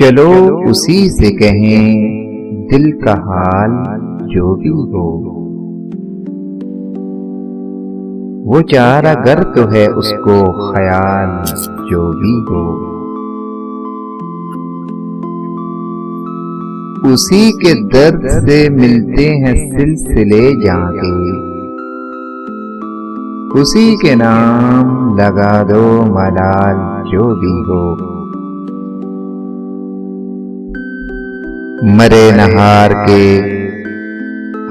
चलो उसी से कहें दिल का हाल जो भी हो। वो चारा गर तो है उसको ख्याल जो भी हो। उसी के दर्द से मिलते हैं सिलसिले जाके। उसी के नाम लगा दो मलाल जो भी हो। मरे नहार के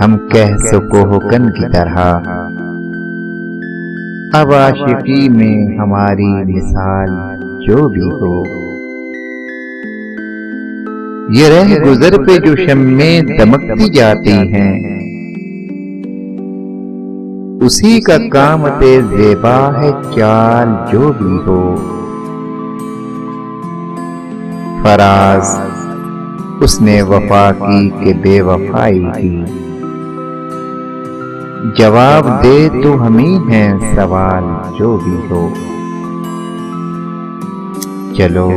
हम कह सको हुकन की तरह। अब आशिकी में हमारी मिसाल जो भी हो। ये रह गुजर पे जो शम्में दमकती जाती हैं, उसी का काम ज़ेबा है चाल जो भी हो। फराज उसने वफा की के बेवफाई की। जवाब दे तो हम ही हैं सवाल जो भी हो। चलो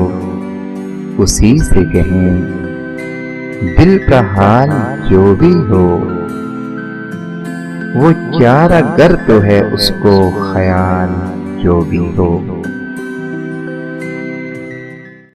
उसी से कहें दिल का हाल जो भी हो। वो चारा गर तो है उसको ख्याल जो भी हो।